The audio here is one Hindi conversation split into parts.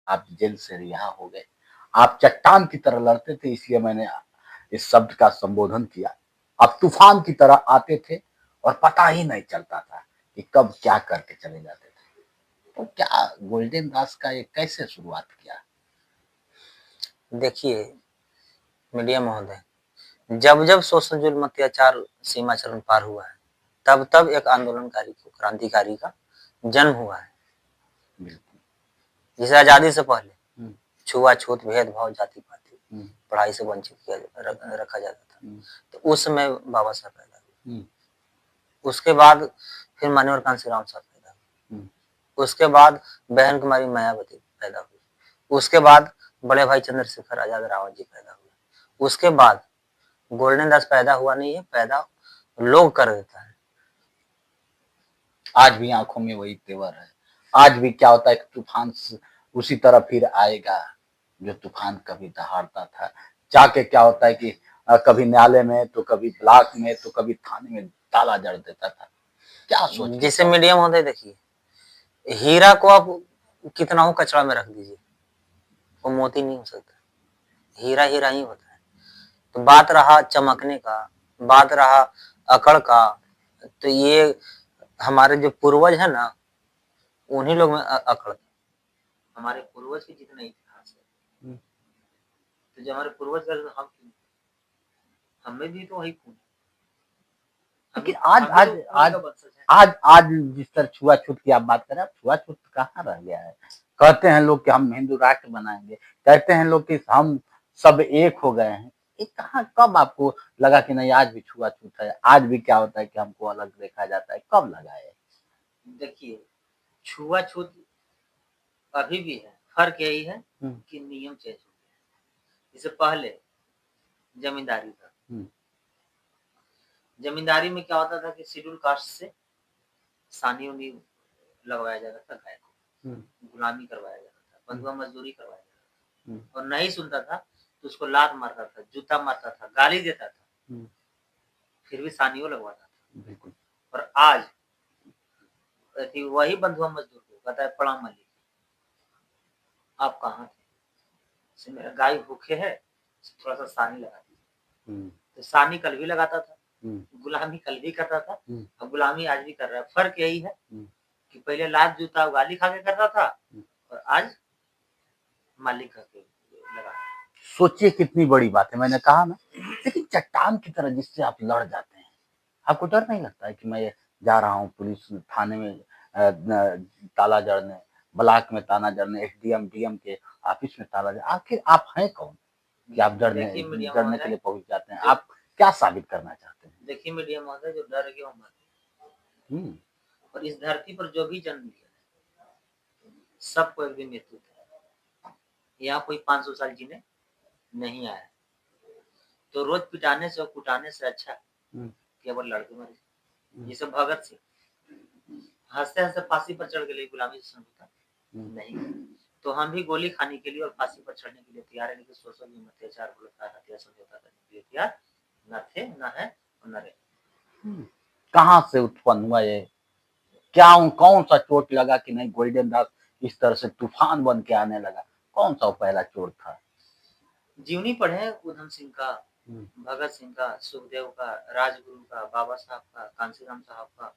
आप जेल से रिहा हो गए। आप चट्टान की तरह लड़ते थे, इसलिए मैंने इस शब्द का संबोधन किया। आप तूफान की तरह आते थे और पता ही नहीं चलता था कि कब क्या करके चले जाते थे। तो क्या गोल्डन दास का ये कैसे शुरुआत किया? देखिए मीडिया महोदय, जब जब शोषण जुल्म अत्याचार सीमा चरण पार हुआ है, तब तब एक आंदोलनकारी को, क्रांतिकारी का जन्म हुआ है। जिसे आजादी से पहले छुआछूत, भेदभाव, जाति पाति, पढ़ाई से वंचित किया रखा जाता था। तो उस समय बाबा साहब पैदा हुए। उसके बाद फिर मान्यवर कांशीराम साहब पैदा हुए। उसके बाद बहन कुमारी मायावती पैदा हुई। उसके बाद बड़े भाई चंद्रशेखर आजाद रावत जी पैदा हुए। उसके बाद गोल्डन दास पैदा हुआ नहीं है, पैदा लोग कर देता है। आज भी आंखों में वही तेवर है। आज भी क्या होता है कि तूफान उसी तरह फिर आएगा जो तूफान कभी दहाड़ता था। जाके क्या होता है कि कभी न्यायालय में, तो कभी ब्लॉक में, तो कभी थाने में ताला जड़ देता था। क्या सोच जिसे मीडिया महोदय, देखिए, हीरा को आप कितना हो कचरा में रख दीजिए, वो मोती नहीं हो सकता। हीरा हीरा ही होता है। तो बात रहा चमकने का, बात रहा अकड़ का, तो ये हमारे जो पूर्वज है ना, उन्हीं लोग में अकड़। हमारे पूर्वज के जितना इतिहास है, तो जो हमारे पूर्वज का, हम हमें भी तो वही खून। आज आज आज आज आज जिस तरह छुआछूत की आप बात कर रहे हैं, छुआछूत कहाँ रह गया है? कहते हैं लोग कि हम हिंदू राष्ट्र बनाएंगे, कहते हैं लोग कि हम सब एक हो गए हैं। ये कहाँ, कब आपको लगा कि नहीं आज भी छुआछूत है? आज भी क्या होता है कि हमको अलग देखा जाता है? कब लगा है? देखिए, छुआछूत अभी भी है, फर्क यही है कि नियम चेंज हो गया। इससे पहले जमींदारी था। जमींदारी में क्या होता था कि शेड्यूल कास्ट से सानी उनी लगवाया जाता था, गाय को गुलामी करवाया जाता था, बंधुआ मजदूरी करवाया जाता था, और नहीं सुनता था तो उसको लात मारता था, जूता मारता था, गाली देता था, फिर भी सानियों लगवाता था। बिल्कुल। और आज वही बंधुआ मजदूर को कहता है प्रणाम मलिक, आप कहाँ थे? मेरा गाय भूखे है, थोड़ा सा सानी लगा दीजिए। तो सानी कल भी लगाता था, गुलामी कल भी करता था, और गुलामी आज भी कर रहा है। फर्क यही है कि पहले लात जूता गाली खा के करता था, और आज मालिक खा के लगा। सोचिए कितनी बड़ी बात है। मैंने कहा ना, लेकिन चट्टान की तरह जिससे आप लड़ जाते हैं, आपको डर नहीं लगता है कि मैं जा रहा हूँ पुलिस थाने में ताला जड़ने, ब्लॉक में ताला जड़ने, एसडीएम डीएम के ऑफिस में ताला जड़ने? आखिर आप हैं कौन कि आप डरने के लिए पहुंच जाते हैं? आप क्या साबित करना चाहते हैं? देखिए मीडिया महोदय, जो डर गया मर, और इस धरती पर जो भी जन्म लिया सबको एक दिन मृत्यु है। यहाँ कोई 500 साल जीने नहीं आया। तो रोज पिटाने से और कुटाने से अच्छा केवल लड़के मरे। जैसे भगत सिंह हंसते हंसते फांसी पर चढ़ गए, गुलामी से समझौता नहीं। तो हम भी गोली खाने के लिए और फांसी पर चढ़ने के लिए तैयार है, लेकिन शोषण में अत्याचार, बलात्कार, हत्या समझौता करने के लिए तैयार न थे, न है और न रहे। कहाँ से उत्पन्न हुआ ये? क्या कौन सा चोट लगा कि नहीं गोल्डन दास इस तरह से तूफान बन के आने लगा? कौन सा पहला चोट था? जीवनी पढ़े उधम सिंह का, भगत सिंह का, सुखदेव का, राजगुरु का, बाबा साहब का, कांशीराम साहब का।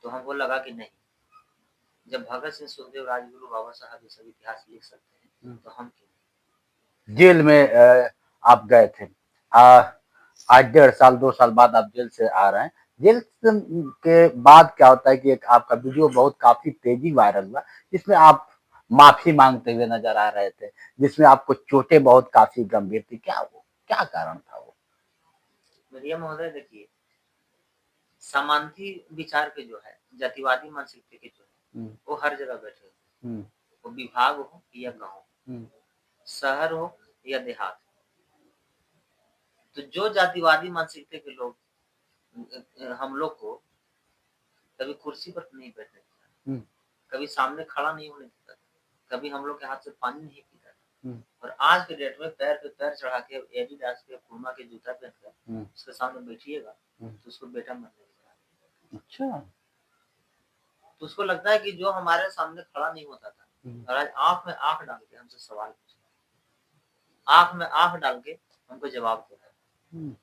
तो हमको लगा कि नहीं, जब भगत सिंह, सुखदेव, राजगुरु, बाबा साहब ये सब इतिहास लिख सकते हैं, तो हम क्यों? जेल में आप गए थे, आज 1.5 साल 2 साल बाद आप जेल से आ रहे हैं। जेल के बाद क्या होता है कि एक आपका वीडियो बहुत काफी तेजी वायरल हुआ, जिसमें आप माफी मांगते हुए नजर आ रहे थे, जिसमें आपको चोटें बहुत काफी गंभीर थी। क्या वो, क्या कारण था वो? मीडिया महोदय, देखिए, समांती विचार के जो है, जातिवादी मानसिकता के जो है, वो हर जगह बैठे हैं। वो विभाग हो या गांव, शहर हो या देहात। तो जो जातिवादी मानसिकता के लोग हम लोग को कभी कुर्सी पर नहीं बैठने देता, कभी सामने खड़ा नहीं होने देता, कभी हम लोग के हाथ से पानी नहीं पीता था, और आज के डेट में पैर पे पैर चढ़ा के एडिडास के पुमा के जूता पहनकर उसके सामने बैठिएगा तो उसको बेटा मानने लगता है। अच्छा, तो उसको लगता है कि जो हमारे सामने खड़ा नहीं होता था, और आज आंख में आंख डाल के हमसे सवाल पूछा, आंख में आंख डाल के हमको जवाब दे रहा है।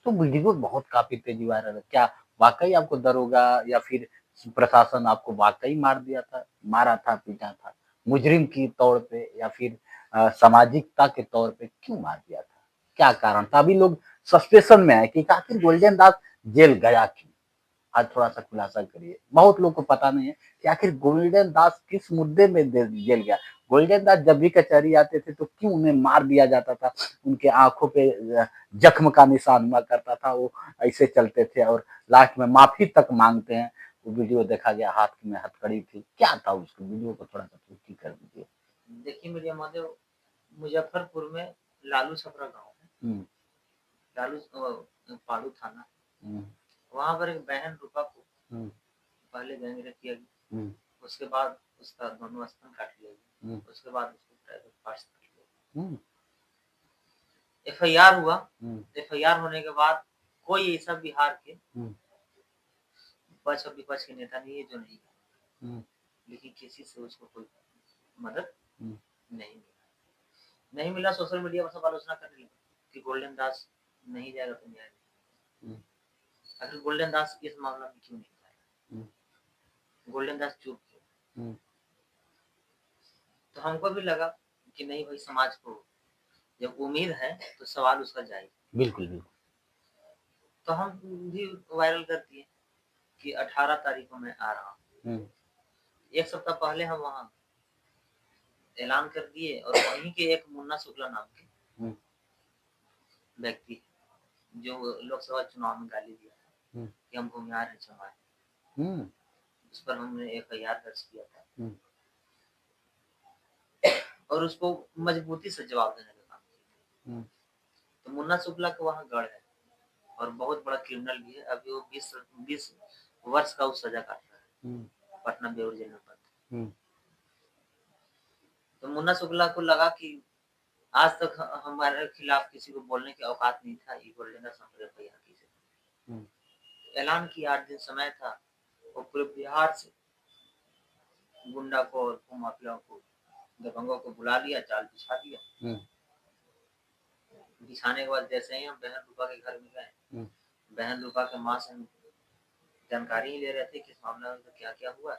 तो वीडियो बहुत काफी तेजी वायरल है। क्या वाकई आपको दरोगा या फिर प्रशासन आपको वाकई मारा था, पीटा था, मुजरिम की तौर पे या फिर सामाजिकता के तौर पे क्यों मार दिया था? क्या कारण था? अभी लोग सस्पेंशन में है कि आखिर गोल्डन दास जेल गया क्यों? आज थोड़ा-सा खुलासा करिए। बहुत लोग को पता नहीं है कि आखिर गोल्डन दास किस मुद्दे में जेल गया। गोल्डन दास जब भी कचहरी आते थे तो क्यों उन्हें मार दिया जाता था? उनके आँखों पे जख्म का निशान हुआ करता था, वो ऐसे चलते थे और लास्ट में माफ़ी तक माँगते हैं। वो वीडियो देखा गया, हाथ में हथकड़ी थी। क्या था उसको? वीडियो को थोड़ा-सा पुष्टि कर दीजिए। देखिए मीडिया महोदय, मुजफ्फरपुर में लालू छपरा गाँव है। लालू पाड़ू थाना। वहाँ पर एक बहन रूपा को पहले गैंगरेप किया गया। उसके बाद उसका दोनों स्तन काट लिया गया। उसके बाद उसको प्राइवेट पार्ट्स काट लिया। एफआईआर हुआ। एफआईआर होने के बाद कोई ऐसा बिहार के पक्ष और विपक्ष के नेता नहीं है जो नहीं गया, लेकिन किसी से उसको कोई मदद नहीं मिला। नहीं मिला, सोशल मीडिया पर सब आलोचना करने लगे कि गोल्डन दास नहीं जाएगा तो न्याय नहीं। आखिर गोल्डन दास इस मामला में क्यों नहीं आया? गोल्डन दास चुप क्यों? तो हमको भी लगा कि नहीं भाई, समाज को जब उम्मीद है तो सवाल उसका जाएगा। बिल्कुल, बिल्कुल। तो हम भी वायरल कर दिए कि 18 तारीख को मैं आ रहा हूँ। एक सप्ताह पहले हम वहाँ ऐलान कर दिए और वहीं के एक मुन्ना शुक्ला नाम के व्यक्ति जो लोकसभा चुनाव में गाली दिया कि हम भूमिहार हैं, चमार, उस पर हमने एफआईआर दर्ज किया था और उसको मजबूती से जवाब देने का काम किया। तो मुन्ना शुक्ला का वहाँ गढ़ है और बहुत बड़ा क्रिमिनल भी है। अभी वो 20 वर्ष का उस सजा काट रहा है पटना बेऊर जेल में बंद। तो मुन्ना शुक्ला को लगा कि आज तक हमारे खिलाफ किसी को बोलने की औकात नहीं था, ये गोल्डन दास ऐलान किया। 8 दिन समय था और पूरे बिहार से गुंडा को और माफिया को, दबंगों को बुला लिया, जाल बिछा दिया। बिछाने के बाद जैसे ही हम बहन रूपा के घर में गए, बहन रूपा के माँ से जानकारी ही ले रहे थे कि इस मामले में क्या क्या हुआ।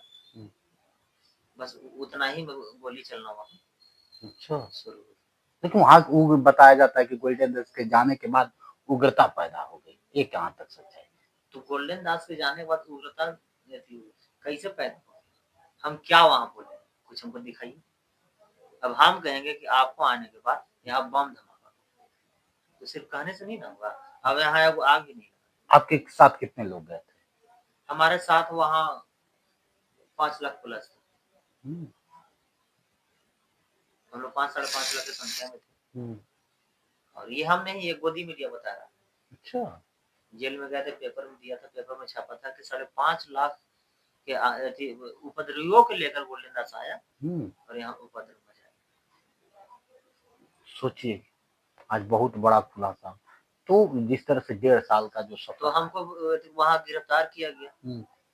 बस उतना ही गोली चलना वहाँ अच्छा। शुरू हुई। लेकिन वहाँ वो बताया जाता है कि गोल्डन दास के जाने के बाद उग्रता पैदा हो गई। ये कहाँ तक सच है? तो गोल्डन दास के जाने के बाद उग्रता कैसे पैदा हुई? हम क्या वहाँ बोले? कुछ हमको दिखाइए। अब हम कहेंगे कि आपको आने के बाद यहाँ बम धमाका, तो सिर्फ कहने से नहीं ना होगा। अब यहाँ आग भी नहीं लगा। आपके साथ कितने लोग गए थे? हमारे साथ वहाँ 5 लाख प्लस था। हम लोग 5-5.5 लाख की संख्या में थे। और ये हम नहीं, ये गोदी मीडिया बता रहा है। अच्छा। जेल में गए थे, पेपर में दिया था, पेपर में छापा था कि 5.5 लाख के उपद्रवियों को लेकर गोल्डन दास आया और यहाँ उपद्रव मचाया। सोचिए, आज बहुत बड़ा खुलासा। तो जिस तरह से 1.5 साल का जो सफर, तो हमको वहाँ गिरफ्तार किया गया।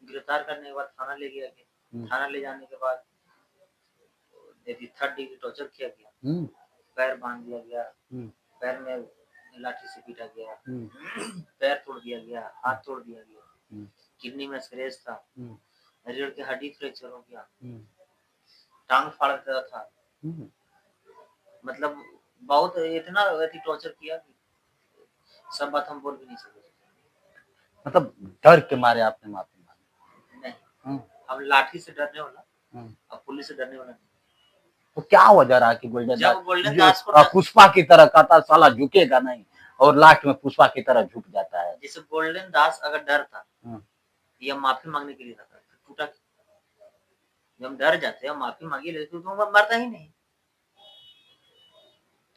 गिरफ्तार करने के बाद थाना ले गया गया। थाना ले जाने के बाद 3rd डिग्री टॉर्चर किया गया। पैर बांध दिया गया, पैर में लाठी से पीटा गया, पैर तोड़ दिया गया, हाथ तोड़ दिया गया, किडनी में स्क्रेच था, रीढ़ की हड्डी फ्रैक्चर हो गया, टांग फाड़ दिया था। मतलब बहुत इतना टॉर्चर किया कि सब बात हम बोल भी नहीं सकते। मतलब डर के मारे आपने माफी मांगी? नहीं, हम लाठी से डरने वाला और पुलिस से डरने वाला नहीं। तो क्या वजह रहा कि गोल्डन दास को पुष्पा की तरह कहता साला झुकेगा नहीं और लास्ट में पुष्पा की तरह झुक जाता है? जैसे गोल्डन दास अगर डर था या माफी मांगने के लिए था, टूटा। जब हम डर जाते हैं, माफी मांगी लेते तो मरता ही नहीं।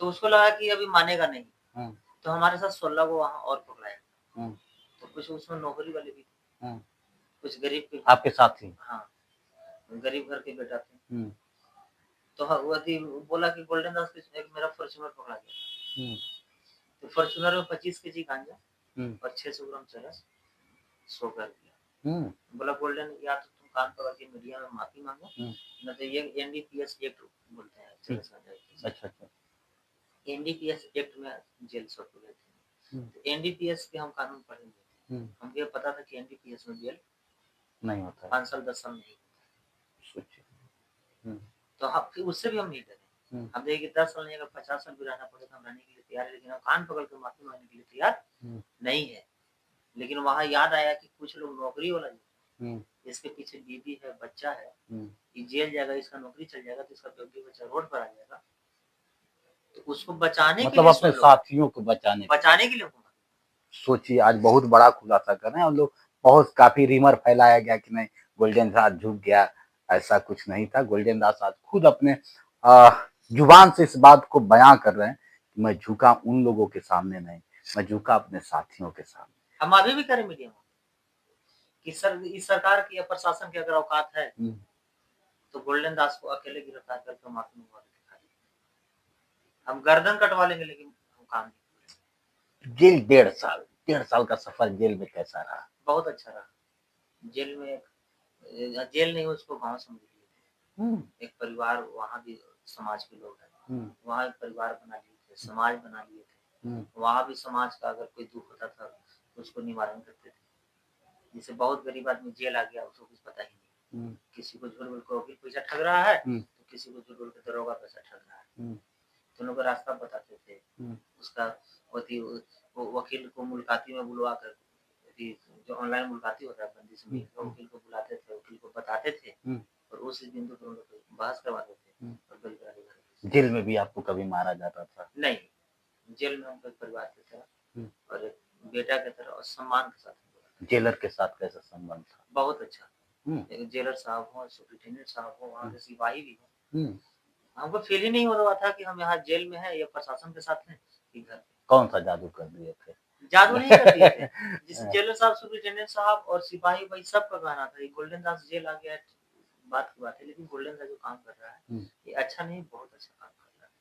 तो उसको लगा कि अभी मानेगा नहीं, तो हमारे साथ 16 को वहां और पकड़ाया। तो कुछ उसमें नौकरी वाले भी थे, कुछ गरीब के, आपके साथ ही? हाँ, गरीब घर के बेटा थे। तो बोला कि गोल्डन दास एक मेरा फॉर्च्यूनर पकड़ा गया। तो फॉर्च्यूनर में 25 केजी गांजा और 600 ग्राम चरस सो कर दिया। बोला गोल्डन, या तो तुम कान पकड़ के मीडिया में माफी मांगो, न तो ये एनडीपीएस एक्ट बोलते हैं। चलो समझाइए। अच्छा अच्छा। एनडीपीएस एक्ट में जेल सब गए थे, तो एनडीपीएस के हम कानून पढ़ेंगे, हमको ये पता था कि एनडीपीएस में जेल नहीं होता है। 5 साल 10 साल नहीं, सोचिए। तो हम फिर उससे भी हम नहीं डरे। हम देखिए 10 साल नहीं, अगर 50 साल भी रहना पड़े तो हम रहने के लिए तैयार है, लेकिन हम कान पकड़ के माफी मांगने के लिए तैयार नहीं है। लेकिन वहां याद आया कि कुछ लोग नौकरी वाला इसके पीछे बीबी है, बच्चा है, ये जेल जाएगा, इसका नौकरी चल जाएगा, तो इसका बेटी बच्चा रोड पर आ जाएगा, तो उसको बचाने मतलब के लिए अपने साथियों को बचाने के लिए सोचिए, आज बहुत बड़ा खुलासा कर रहे हैं और लोग बहुत काफी रिमर फैलाया गया कि नहीं गोल्डन दास झुक गया, ऐसा कुछ नहीं था। गोल्डन दास आज खुद अपने जुबान से इस बात को बयां कर रहे हैं कि मैं झुका उन लोगों के सामने नहीं, मैं झुका अपने साथियों के सामने। हम अभी भी करें मीडिया में कि सर इस सरकार की या प्रशासन की अगर औकात है तो गोल्डन दास को अकेले गिरफ्तार करके माफी मंगवा के हम गर्दन कटवा लेंगे, लेकिन हम काम नहीं। जेल 1.5 साल का सफर जेल में कैसा रहा? बहुत अच्छा रहा। जेल में जेल नहीं, उसको गांव समझ लिए, एक परिवार, वहाँ भी समाज के लोग हैं, वहाँ एक परिवार बना लिए थे, समाज बना लिए थे, वहाँ भी समाज का अगर कोई दुख होता था तो उसको निवारण करते थे। जैसे बहुत गरीब आदमी जेल आ गया, उसको कुछ पता ही नहीं, किसी को झूठ बोल के वकील पैसा ठग रहा है, तो किसी को झूठ बोल के दरोगा पैसा ठग रहा है, दोनों का रास्ता बताते थे। उसका वकील को मुलाकाती में बुलवा कर, जो ऑनलाइन मुलाकाती होता है बंदी से मिलकर, वकील को बुलाते थे, वकील को बताते थे, और उस बिंदु पर उन लोग बहस करवाते थे और बिल करा देते थे। जेल में भी आपको कभी मारा जाता था? नहीं, जेल में हमको एक परिवार की तरह और एक बेटा की तरह और सम्मान के साथ। जेलर के साथ कैसा संबंध था? बहुत अच्छा। एक जेलर साहब हो, सुपरिटेंडेंट साहब हो, वहाँ के सिपाही भी हो, हमको फील ही नहीं हो रहा था कि हम यहाँ जेल में हैं या प्रशासन के साथ हैं कि घर। कौन सा जादू कर दिए थे? जादू नहीं कर दिए थे। जिस जेलर साहब, सुपरिटेंडेंट साहब और सिपाही भाई सबका कहना था गोल्डन दास जेल आ गया, बात की बात है, लेकिन गोल्डन दास जो काम कर रहा है ये अच्छा नहीं, बहुत अच्छा काम कर रहा है।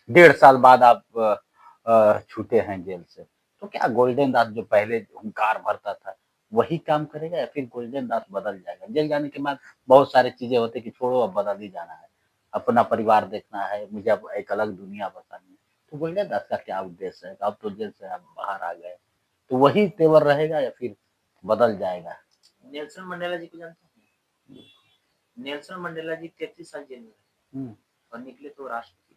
1.5 साल बाद आप छूटे हैं जेल से, तो क्या गोल्डन दास जो पहले हुंकार भरता था वही काम करेगा या फिर गोल्डन दास बदल जाएगा? जेल जाने के बाद बहुत सारी चीजें होती कि छोड़ो अब बदल ही जाना है, अपना परिवार देखना है, मुझे अब एक अलग दुनिया बसानी है, तो गोल्डन दास का क्या उद्देश्य है? अब तो जेल से आप बाहर आ गए, तो वही तेवर रहेगा या फिर बदल जाएगा? नेल्सन मंडेला जी को जानते हैं? नेल्सन मंडेला जी 33 साल जेल में रहे और निकले तो राष्ट्रपति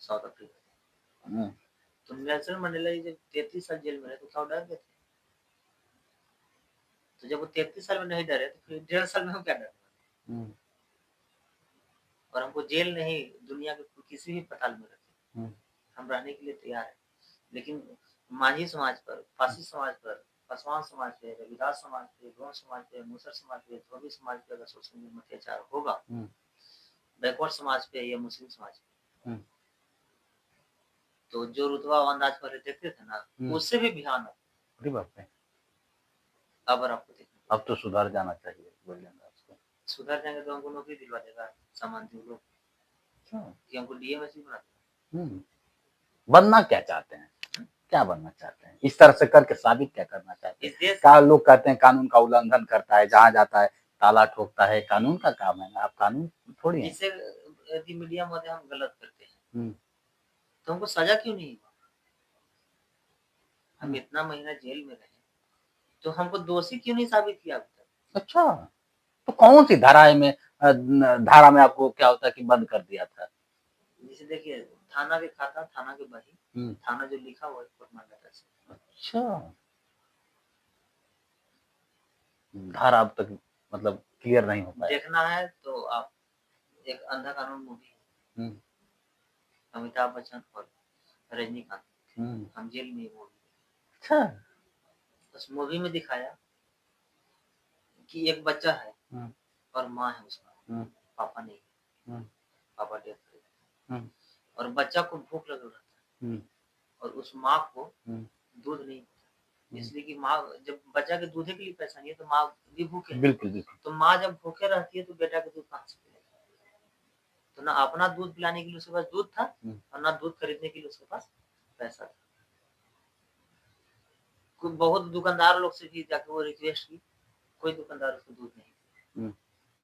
साउथ अफ्रीका। तो नेल्सन मंडेला जी जब 33 साल जेल में रहे तो क्या डर गए थे? तो जब वो 33 साल में नहीं डरे तो फिर 1.5 साल में हम क्या डरे? और हमको जेल नहीं, दुनिया के किसी भी पताल में रखे, हम रहने के लिए तैयार है। लेकिन माझी समाज पर, पासी समाज पर, पासवान समाज पे, रविदास समाज पे, गौड़ समाज पे, मुसर समाज पे, धोबी समाज पे अगर सोशल मीडिया में अत्याचार होगा, बैकवर्ड समाज पे या मुस्लिम समाज पे, तो जो रुतबा अंदाज पहले देखते थे ना, उससे भी भयानक। अरे बाप रे! अब आपको देखना, अब तो सुधर जाना चाहिए गोल्डन दास को। सुधर जाएंगे तो हमको नौकरी दिलवा देगा सामान्य लोग, कि हमको डीएमएसपी बना देगा। बनना क्या चाहते हैं? क्या बनना चाहते हैं? इस तरह से करके साबित क्या करना चाहते हैं? इस देश क्या लोग कहते हैं कानून का उल्लंघन करता है, जहाँ जाता है ताला ठोकता है, कानून का काम है ना, आप कानून थोड़ी हैं। जिससे यदि मीडिया में हम गलत करते हैं तो हमको सजा क्यों नहीं हुआ? हम इतना महीना जेल में रहे तो हमको दोषी क्यों नहीं साबित किया अभी तक? अच्छा, तो कौन सी धारा में आपको क्या होता है कि बंद कर दिया था? जैसे देखिए, थाना के खाता, थाना के बही, थाना जो लिखा हुआ है कोर्ट मांगता है। अच्छा, धारा अब तक मतलब क्लियर नहीं हो पाया। देखना है तो आप एक अंधा कानून मूवी, अमिताभ बच्चन और रजनीकांत, हम जेल में मूवी। अच्छा, उस मूवी में दिखाया कि एक बच्चा है और माँ है उसका, पापा नहीं, पापा डेथ कर गए, और बच्चा को भूख लग रहा था और उस माँ को दूध नहीं, इसलिए कि माँ, जब बच्चा के दूध के लिए पैसा नहीं है तो माँ भी भूखे, बिल्कुल, तो माँ जब भूखे रहती है तो बेटा के दूध कहाँ से पिलेगा? तो ना अपना दूध पिलाने के लिए उसके पास दूध था और ना दूध खरीदने के लिए उसके पास पैसा था। बहुत दुकानदार लोग से भी जाके वो रिक्वेस्ट की कोई दुकानदार उसको दूध नहीं।